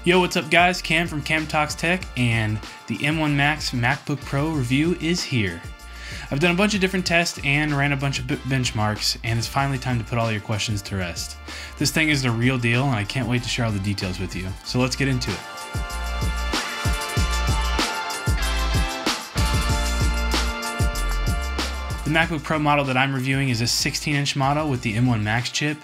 Yo, what's up guys? Cam from Cam Talks Tech, and the M1 Max MacBook Pro review is here. I've done a bunch of different tests and ran a bunch of benchmarks, and it's finally time to put all your questions to rest. This thing is the real deal, and I can't wait to share all the details with you. So let's get into it. The MacBook Pro model that I'm reviewing is a 16-inch model with the M1 Max chip.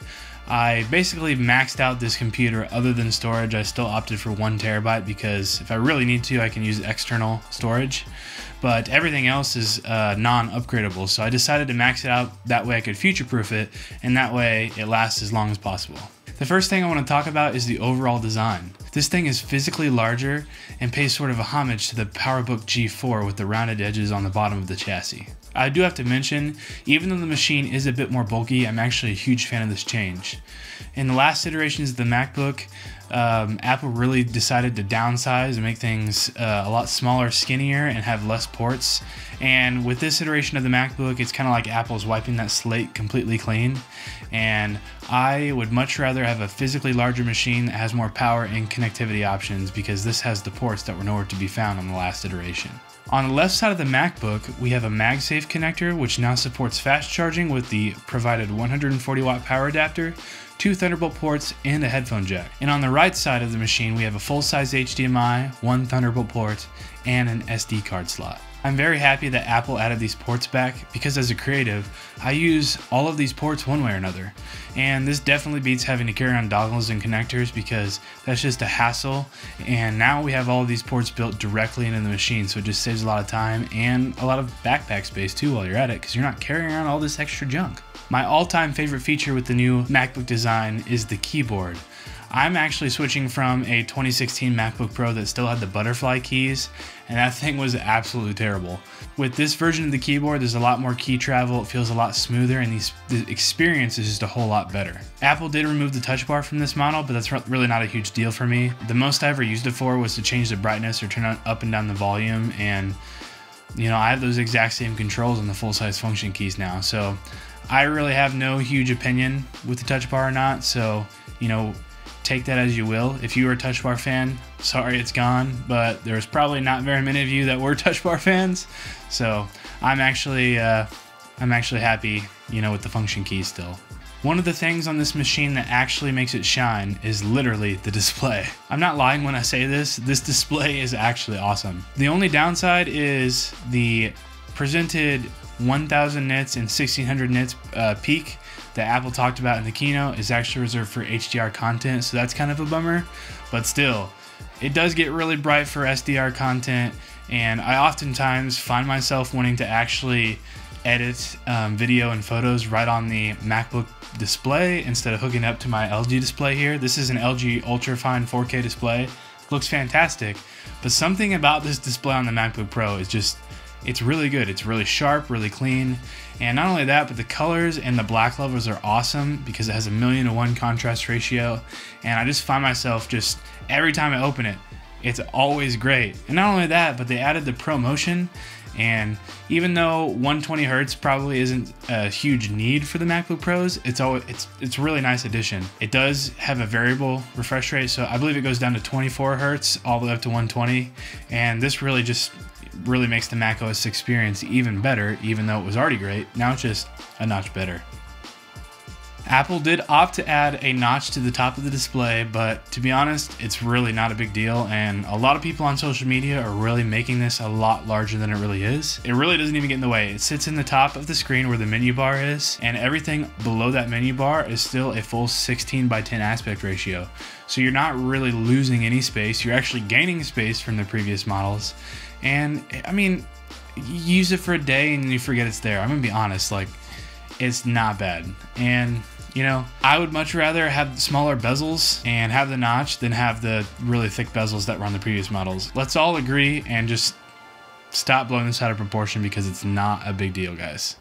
I basically maxed out this computer. Other than storage, I still opted for 1 terabyte because if I really need to, I can use external storage. But everything else is non-upgradable, so I decided to max it out. That way I could future-proof it, and that way it lasts as long as possible. The first thing I want to talk about is the overall design. This thing is physically larger and pays sort of a homage to the PowerBook G4 with the rounded edges on the bottom of the chassis. I do have to mention, even though the machine is a bit more bulky, I'm actually a huge fan of this change. In the last iterations of the MacBook, Apple really decided to downsize and make things a lot smaller, skinnier, and have less ports. And with this iteration of the MacBook, it's kind of like Apple's wiping that slate completely clean. And I would much rather have a physically larger machine that has more power and connectivity options, because this has the ports that were nowhere to be found on the last iteration. On the left side of the MacBook, we have a MagSafe connector, which now supports fast charging with the provided 140 watt power adapter, 2 Thunderbolt ports, and a headphone jack. And on the right side of the machine, we have a full-size HDMI, 1 Thunderbolt port, and an SD card slot. I'm very happy that Apple added these ports back, because as a creative, I use all of these ports one way or another. And this definitely beats having to carry on dongles and connectors, because that's just a hassle. And now we have all of these ports built directly into the machine, so it just saves a lot of time and a lot of backpack space too while you're at it, because you're not carrying around all this extra junk. My all-time favorite feature with the new MacBook design is the keyboard. I'm actually switching from a 2016 MacBook Pro that still had the butterfly keys, and that thing was absolutely terrible. With this version of the keyboard, there's a lot more key travel, it feels a lot smoother, and the experience is just a whole lot better. Apple did remove the touch bar from this model, but that's really not a huge deal for me. The most I ever used it for was to change the brightness or turn up and down the volume, and you know, I have those exact same controls on the full-size function keys now, so I really have no huge opinion with the touch bar or not, so you know, take that as you will. If you were a touch bar fan, sorry it's gone, but there's probably not very many of you that were touch bar fans, so I'm actually happy, you know, with the function keys still. One of the things on this machine that actually makes it shine is literally the display. I'm not lying when I say this display is actually awesome. The only downside is the presented 1000 nits and 1600 nits peak that Apple talked about in the keynote is actually reserved for HDR content, so that's kind of a bummer, but still, it does get really bright for SDR content, and I oftentimes find myself wanting to actually edit video and photos right on the MacBook display instead of hooking up to my LG display here. This is an LG ultrafine 4K display. It looks fantastic, but something about this display on the MacBook Pro is just, it's really good. It's really sharp, really clean. And not only that, but the colors and the black levels are awesome because it has a 1,000,000:1 contrast ratio. And I just find myself just, every time I open it, it's always great. And not only that, but they added the ProMotion. And even though 120 Hertz probably isn't a huge need for the MacBook Pros, it's a really nice addition. It does have a variable refresh rate, so I believe it goes down to 24 Hertz all the way up to 120. And this really makes the macOS experience even better, even though it was already great. Now it's just a notch better. Apple did opt to add a notch to the top of the display, but to be honest, it's really not a big deal, and a lot of people on social media are really making this a lot larger than it really is. It really doesn't even get in the way. It sits in the top of the screen where the menu bar is, and everything below that menu bar is still a full 16:10 aspect ratio. So you're not really losing any space, you're actually gaining space from the previous models. And I mean, you use it for a day and you forget it's there. I'm gonna be honest, like, it's not bad. And you know, I would much rather have smaller bezels and have the notch than have the really thick bezels that were on the previous models. Let's all agree and just stop blowing this out of proportion, because it's not a big deal, guys.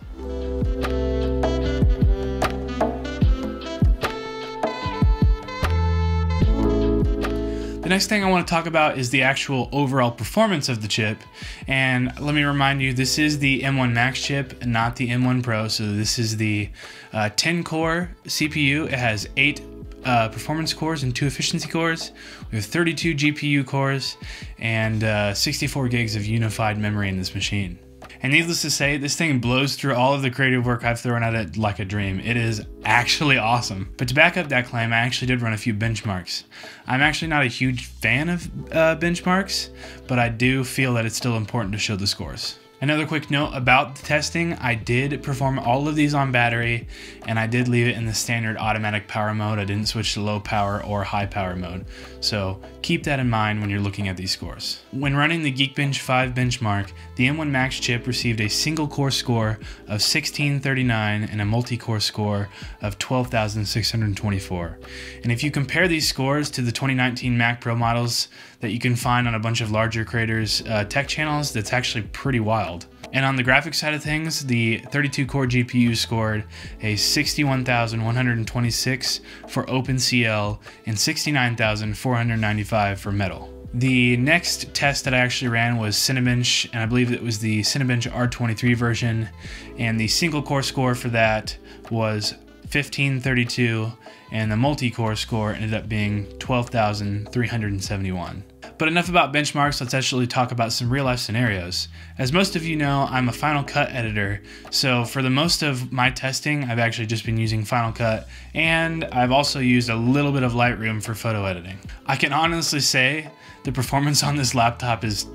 The next thing I want to talk about is the actual overall performance of the chip. And let me remind you, this is the M1 Max chip, not the M1 Pro. So this is the 10-core CPU. It has 8 performance cores and 2 efficiency cores. We have 32 GPU cores and 64 gigs of unified memory in this machine. And needless to say, this thing blows through all of the creative work I've thrown at it like a dream. It is actually awesome. But to back up that claim, I actually did run a few benchmarks. I'm actually not a huge fan of benchmarks, but I do feel that it's still important to show the scores. Another quick note about the testing, I did perform all of these on battery, and I did leave it in the standard automatic power mode. I didn't switch to low power or high power mode. So keep that in mind when you're looking at these scores. When running the Geekbench 5 benchmark, the M1 Max chip received a single core score of 1639 and a multi-core score of 12,624. And if you compare these scores to the 2019 Mac Pro models that you can find on a bunch of larger creators' tech channels, that's actually pretty wild. And on the graphics side of things, the 32-core GPU scored a 61,126 for OpenCL and 69,495 for Metal. The next test that I actually ran was Cinebench, and I believe it was the Cinebench R23 version, and the single core score for that was 1532, and the multi-core score ended up being 12,371. But enough about benchmarks, let's actually talk about some real-life scenarios. As most of you know, I'm a Final Cut editor, so for the most of my testing, I've actually just been using Final Cut, and I've also used a little bit of Lightroom for photo editing. I can honestly say the performance on this laptop is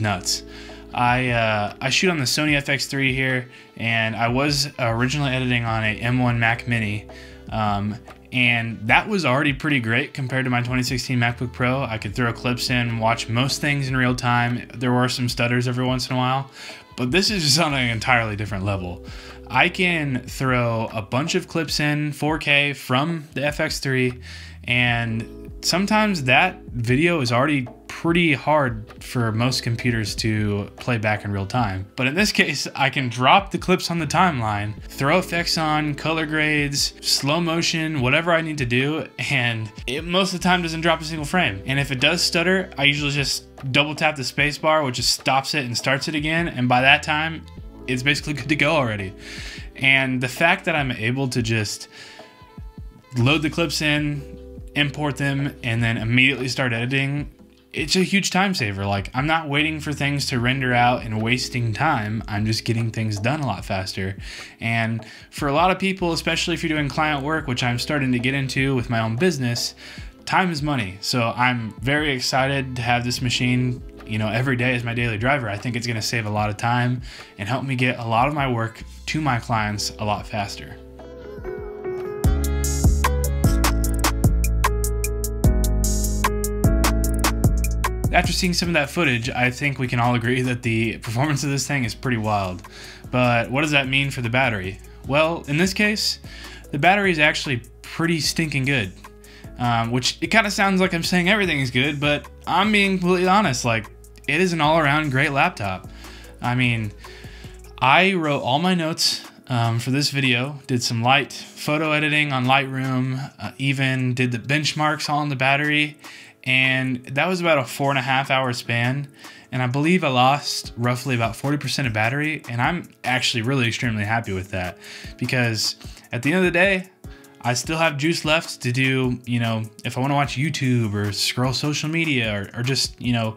nuts. I shoot on the Sony FX3 here, and I was originally editing on a M1 Mac Mini, and that was already pretty great compared to my 2016 MacBook Pro. I could throw clips in, watch most things in real time. There were some stutters every once in a while, but this is just on an entirely different level. I can throw a bunch of clips in 4K from the FX3, and sometimes that video is already pretty hard for most computers to play back in real time. But in this case, I can drop the clips on the timeline, throw effects on, color grades, slow motion, whatever I need to do, and it most of the time doesn't drop a single frame. And if it does stutter, I usually just double tap the space bar, which just stops it and starts it again, and by that time, it's basically good to go already. And the fact that I'm able to just load the clips in, import them, and then immediately start editing, it's a huge time saver. Like, I'm not waiting for things to render out and wasting time. I'm just getting things done a lot faster. And for a lot of people, especially if you're doing client work, which I'm starting to get into with my own business, time is money. So I'm very excited to have this machine, you know, every day as my daily driver. I think it's going to save a lot of time and help me get a lot of my work to my clients a lot faster. After seeing some of that footage, I think we can all agree that the performance of this thing is pretty wild. But what does that mean for the battery? Well, in this case, the battery is actually pretty stinking good. Which it kind of sounds like I'm saying everything is good, but I'm being completely honest. Like, it is an all-around great laptop. I mean, I wrote all my notes for this video, did some light photo editing on Lightroom, even did the benchmarks on the battery, and that was about a 4.5 hour span, and I believe I lost roughly about 40% of battery, and I'm actually really extremely happy with that, because at the end of the day, I still have juice left to do, you know, if I want to watch YouTube or scroll social media or just, you know,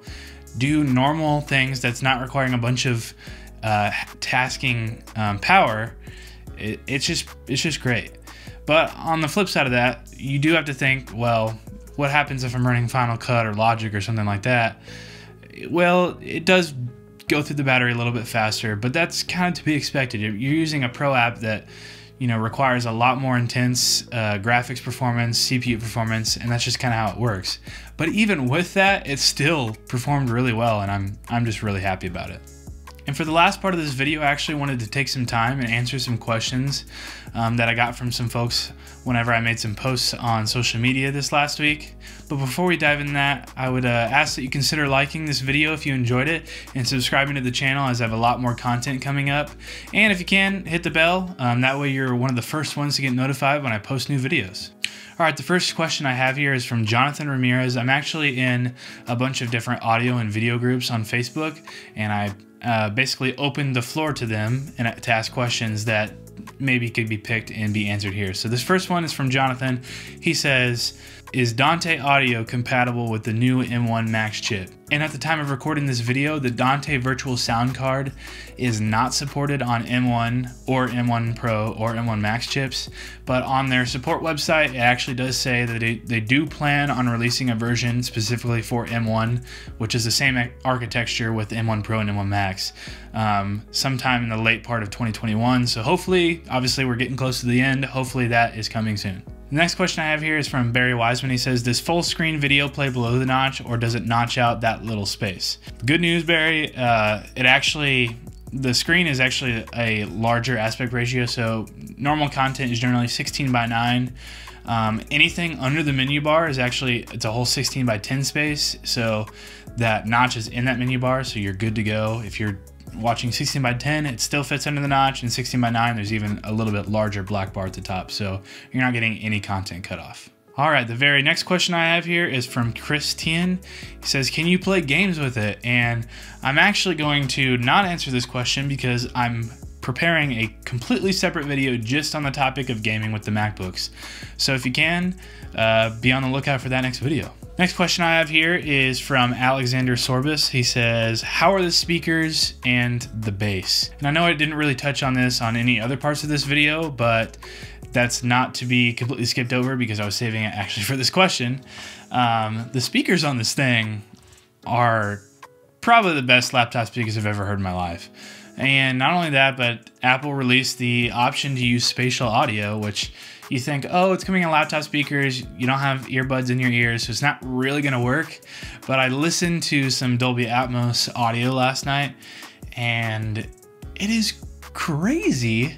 do normal things that's not requiring a bunch of tasking power. It's just great. But on the flip side of that, you do have to think, well, what happens if I'm running Final Cut or Logic or something like that? Well, it does go through the battery a little bit faster, but that's kind of to be expected. You're using a pro app that, you know, requires a lot more intense graphics performance, CPU performance, and that's just kind of how it works. But even with that, it still performed really well, and I'm just really happy about it. And for the last part of this video, I actually wanted to take some time and answer some questions that I got from some folks whenever I made some posts on social media this last week. But before we dive into that, I would ask that you consider liking this video if you enjoyed it and subscribing to the channel, as I have a lot more content coming up. And if you can, hit the bell. That way you're one of the first ones to get notified when I post new videos. All right, the first question I have here is from Jonathan Ramirez. I'm actually in a bunch of different audio and video groups on Facebook, and I basically opened the floor to them and to ask questions that maybe could be picked and be answered here. So this first one is from Jonathan. He says, is Dante Audio compatible with the new M1 Max chip? And at the time of recording this video, the Dante virtual sound card is not supported on M1 or M1 Pro or M1 Max chips, but on their support website, it actually does say that they do plan on releasing a version specifically for M1, which is the same architecture with M1 Pro and M1 Max, sometime in the late part of 2021. So hopefully, obviously we're getting close to the end, hopefully that is coming soon. The next question I have here is from Barry Wiseman. He says, does full screen video play below the notch, or does it notch out that little space? Good news, Barry. The screen is actually a larger aspect ratio, so normal content is generally 16:9. Anything under the menu bar is it's a whole 16:10 space, so that notch is in that menu bar, so you're good to go. If you're watching 16:10, it still fits under the notch, and 16:9, there's even a little bit larger black bar at the top, so you're not getting any content cut off. All right, the very next question I have here is from Christian. He says, can you play games with it? And I'm actually going to not answer this question because I'm preparing a completely separate video just on the topic of gaming with the MacBooks. So if you can, be on the lookout for that next video. Next question I have here is from Alexander Sorbus. He says, how are the speakers and the bass? And I know I didn't really touch on this on any other parts of this video, but that's not to be completely skipped over because I was saving it actually for this question. The speakers on this thing are probably the best laptop speakers I've ever heard in my life. And not only that, but Apple released the option to use spatial audio, which you think, oh, it's coming on laptop speakers, you don't have earbuds in your ears, so it's not really gonna work. But I listened to some Dolby Atmos audio last night, and it is crazy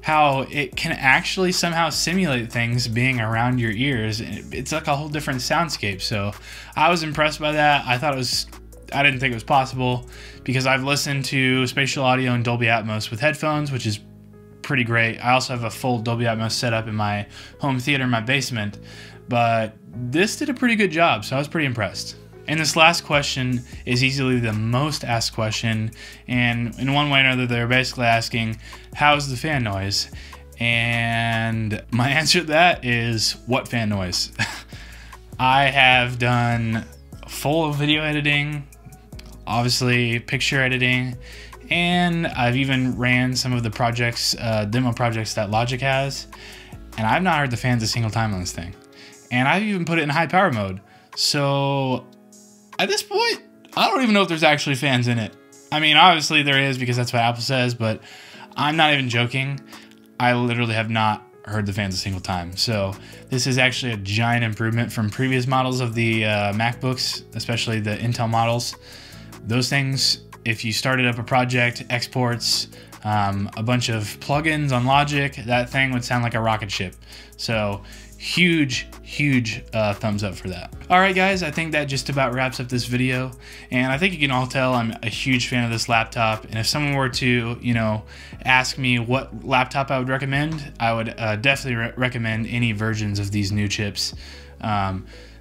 how it can actually somehow simulate things being around your ears. It's like a whole different soundscape. So I was impressed by that. I didn't think it was possible because I've listened to spatial audio and Dolby Atmos with headphones, which is pretty great. I also have a full Dolby Atmos setup in my home theater in my basement, but this did a pretty good job, so I was pretty impressed. And this last question is easily the most asked question, and in one way or another, they're basically asking, how's the fan noise? And my answer to that is, what fan noise? I have done full video editing, obviously picture editing, and I've even ran some of the projects, demo projects that Logic has, and I've not heard the fans a single time on this thing. And I've even put it in high power mode. So at this point, I don't even know if there's actually fans in it. I mean, obviously there is because that's what Apple says, but I'm not even joking. I literally have not heard the fans a single time. So this is actually a giant improvement from previous models of the MacBooks, especially the Intel models. Those things, if you started up a project, exports, a bunch of plugins on Logic, that thing would sound like a rocket ship. So huge thumbs up for that. All right, guys, I think that just about wraps up this video. And I think you can all tell I'm a huge fan of this laptop. And if someone were to, ask me what laptop I would recommend, I would definitely recommend any versions of these new chips,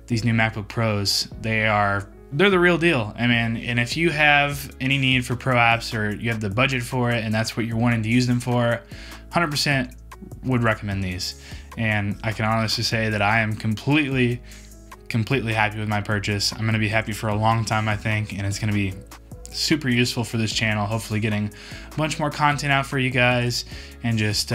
these new MacBook Pros. They're the real deal. I mean, and if you have any need for pro apps or you have the budget for it and that's what you're wanting to use them for, 100% would recommend these. And I can honestly say that I am completely happy with my purchase. I'm going to be happy for a long time, I think, and it's going to be super useful for this channel, hopefully getting a bunch more content out for you guys and just,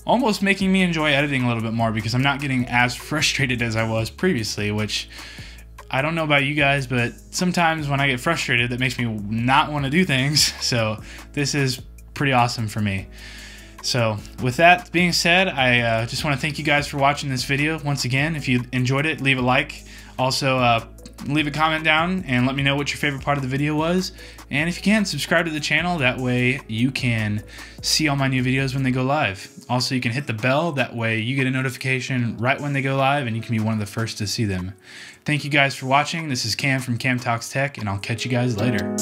almost making me enjoy editing a little bit more because I'm not getting as frustrated as I was previously, which I don't know about you guys, but sometimes when I get frustrated, that makes me not want to do things. So this is pretty awesome for me. So with that being said, I just want to thank you guys for watching this video. Once again, if you enjoyed it, leave a like. Also, leave a comment down and let me know what your favorite part of the video was. And if you can, subscribe to the channel. That way you can see all my new videos when they go live. Also, you can hit the bell. That way you get a notification right when they go live and you can be one of the first to see them. Thank you guys for watching. This is Cam from Cam Talks Tech, and I'll catch you guys later.